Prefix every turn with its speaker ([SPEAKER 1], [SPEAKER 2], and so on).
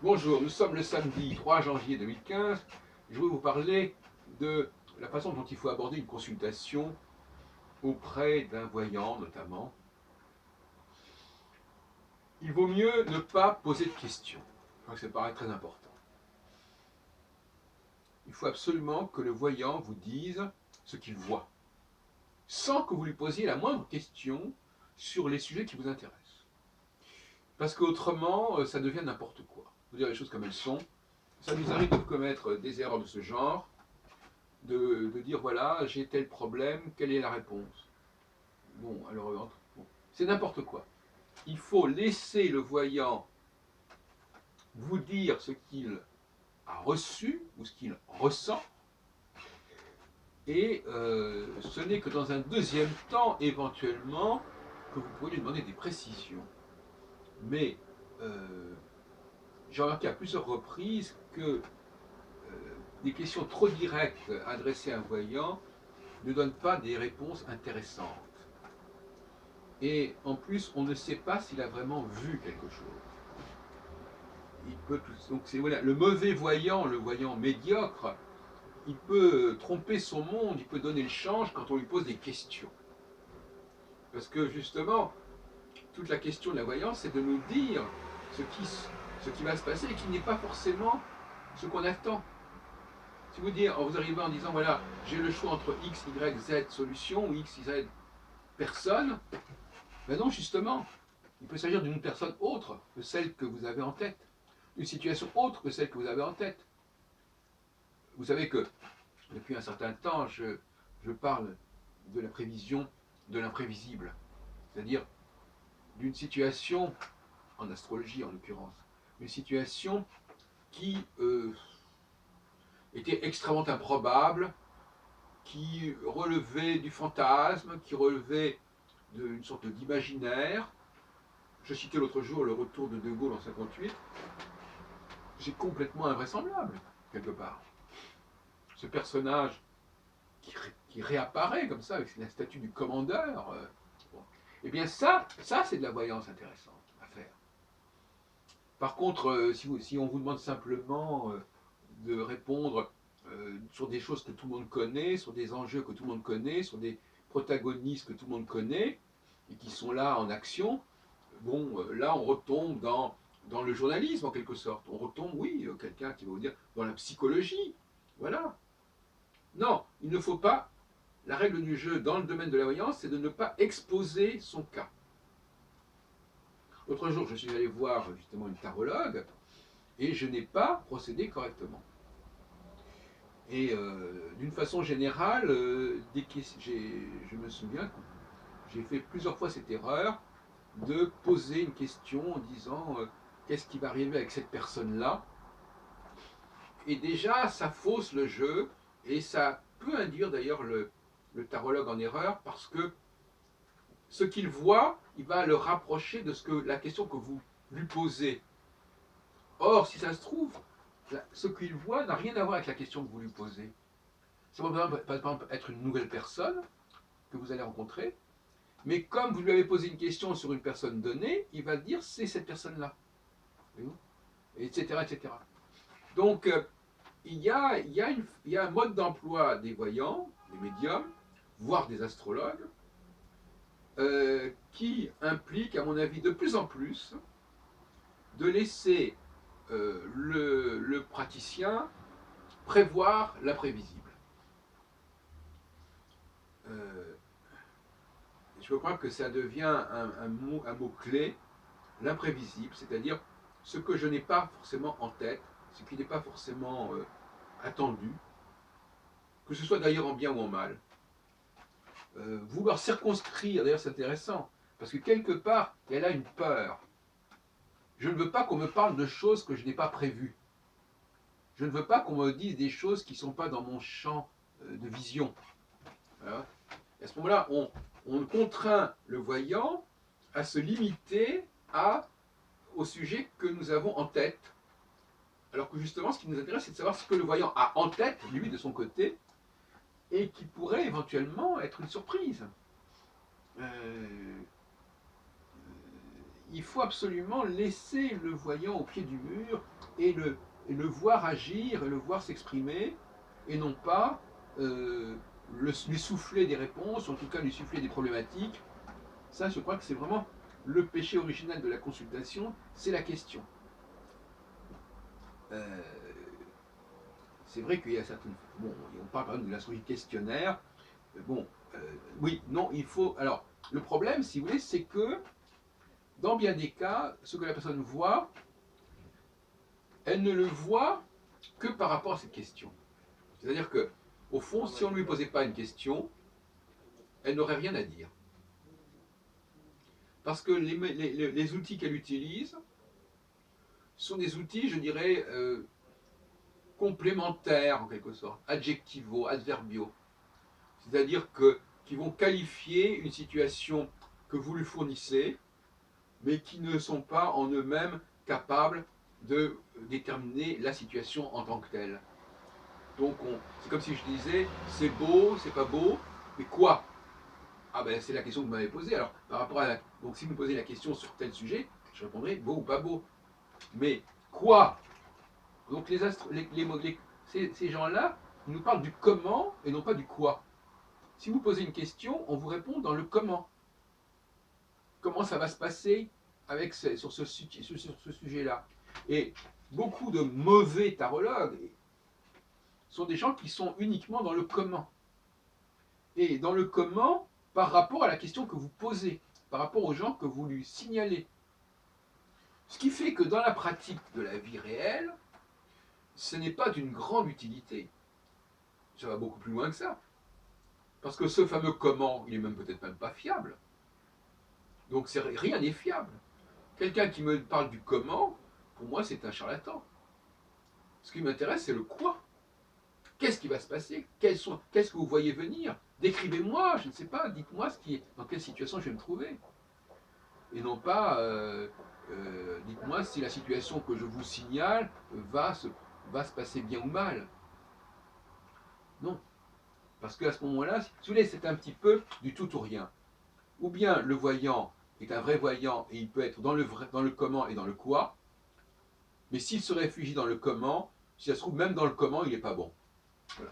[SPEAKER 1] Bonjour, nous sommes le samedi 3 janvier 2015. Je voudrais vous parler de la façon dont il faut aborder une consultation auprès d'un voyant notamment. Il vaut mieux ne pas poser de questions. Je crois que ça paraît très important. Il faut absolument que le voyant vous dise ce qu'il voit, sans que vous lui posiez la moindre question sur les sujets qui vous intéressent. Parce qu'autrement, ça devient n'importe quoi. Vous dire les choses comme elles sont. Ça nous arrive de commettre des erreurs de ce genre, de dire voilà, j'ai tel problème, quelle est la réponse. Bon, alors, bon, c'est n'importe quoi. Il faut laisser le voyant vous dire ce qu'il a reçu ou ce qu'il ressent, et ce n'est que dans un deuxième temps, éventuellement, que vous pourriez lui demander des précisions. Mais j'ai remarqué à plusieurs reprises que des questions trop directes adressées à un voyant ne donnent pas des réponses intéressantes. Et en plus, on ne sait pas s'il a vraiment vu quelque chose. Il peut donc c'est voilà, le mauvais voyant, le voyant médiocre, il peut tromper son monde, il peut donner le change quand on lui pose des questions. Parce que justement, toute la question de la voyance, c'est de nous dire ce qui va se passer et qui n'est pas forcément ce qu'on attend. Si vous arrivez en disant voilà, j'ai le choix entre X, Y, Z solution ou X, Y personne, ben non, justement, il peut s'agir d'une personne autre que celle que vous avez en tête, une situation autre que celle que vous avez en tête. Vous savez que depuis un certain temps, je parle de la prévision de l'imprévisible, c'est-à-dire d'une situation, en astrologie en l'occurrence, une situation qui était extrêmement improbable, qui relevait du fantasme, qui relevait d'une sorte d'imaginaire. Je citais l'autre jour le retour de De Gaulle en 58. C'est complètement invraisemblable, quelque part. Ce personnage qui réapparaît comme ça avec la statue du commandeur. Bon. Eh bien ça c'est de la voyance intéressante à faire. Par contre, si on vous demande simplement de répondre sur des choses que tout le monde connaît, sur des enjeux que tout le monde connaît, sur des protagonistes que tout le monde connaît, et qui sont là en action, bon, là on retombe dans le journalisme en quelque sorte. On retombe, oui, quelqu'un qui va vous dire, dans la psychologie. Voilà. Non, il ne faut pas. La règle du jeu dans le domaine de la voyance, c'est de ne pas exposer son cas. L'autre jour, je suis allé voir justement une tarologue et je n'ai pas procédé correctement. Et d'une façon générale, je me souviens que j'ai fait plusieurs fois cette erreur de poser une question en disant qu'est-ce qui va arriver avec cette personne-là. Et déjà, ça fausse le jeu et ça peut induire d'ailleurs le tarologue en erreur parce que ce qu'il voit, il va le rapprocher de la question que vous lui posez. Or, si ça se trouve, ce qu'il voit n'a rien à voir avec la question que vous lui posez. Ça va par exemple être une nouvelle personne que vous allez rencontrer, mais comme vous lui avez posé une question sur une personne donnée, il va dire c'est cette personne-là, etc., etc. Donc, il y a un mode d'emploi des voyants, des médiums, voire des astrologues, qui implique, à mon avis, de plus en plus de laisser le praticien prévoir l'imprévisible. Euh, je crois que ça devient un mot clé, l'imprévisible, c'est-à-dire ce que je n'ai pas forcément en tête, ce qui n'est pas forcément attendu, que ce soit d'ailleurs en bien ou en mal. Vouloir circonscrire, d'ailleurs c'est intéressant, parce que quelque part, elle a une peur. Je ne veux pas qu'on me parle de choses que je n'ai pas prévues. Je ne veux pas qu'on me dise des choses qui ne sont pas dans mon champ de vision. Voilà. Et à ce moment-là, on contraint le voyant à se limiter au sujet que nous avons en tête. Alors que justement, ce qui nous intéresse, c'est de savoir ce que le voyant a en tête, lui, de son côté, et qui pourrait éventuellement être une surprise. il faut absolument laisser le voyant au pied du mur et le voir agir et le voir s'exprimer, et non pas lui souffler des réponses, ou en tout cas lui souffler des problématiques. Ça, je crois que c'est vraiment le péché originel de la consultation, c'est la question. Euh, c'est vrai qu'il y a certaines... Bon, on parle par exemple de l'astrologie questionnaire. Bon, oui, non, il faut... Alors, le problème, si vous voulez, c'est que dans bien des cas, ce que la personne voit, elle ne le voit que par rapport à cette question. C'est-à-dire que, au fond, si on ne lui posait pas une question, elle n'aurait rien à dire. Parce que les outils qu'elle utilise sont des outils, je dirais, complémentaires en quelque sorte, adjectivaux, adverbiaux. C'est-à-dire que qui vont qualifier une situation que vous lui fournissez, mais qui ne sont pas en eux-mêmes capables de déterminer la situation en tant que telle. Donc c'est comme si je disais, c'est beau, c'est pas beau, mais quoi? Ah ben c'est la question que vous m'avez posée. Alors par rapport à donc si vous me posez la question sur tel sujet, je répondrai beau ou pas beau. Mais quoi? Donc ces gens-là nous parlent du comment et non pas du quoi. Si vous posez une question, on vous répond dans le comment. Comment ça va se passer avec sur ce sujet-là. Et beaucoup de mauvais tarologues sont des gens qui sont uniquement dans le comment. Et dans le comment par rapport à la question que vous posez, par rapport aux gens que vous lui signalez. Ce qui fait que dans la pratique de la vie réelle, ce n'est pas d'une grande utilité. Ça va beaucoup plus loin que ça. Parce que ce fameux comment, il est même peut-être même pas fiable. Donc rien n'est fiable. Quelqu'un qui me parle du comment, pour moi, c'est un charlatan. Ce qui m'intéresse, c'est le quoi. Qu'est-ce qui va se passer? Qu'est-ce que vous voyez venir? Décrivez-moi, je ne sais pas, dites-moi dans quelle situation je vais me trouver. Et non pas, dites-moi si la situation que je vous signale va se passer bien ou mal. Non. Parce qu'à ce moment-là, si vous voulez, c'est un petit peu du tout ou rien. Ou bien le voyant est un vrai voyant et il peut être dans le comment et dans le quoi, mais s'il se réfugie dans le comment, si ça se trouve, même dans le comment, il n'est pas bon. Voilà.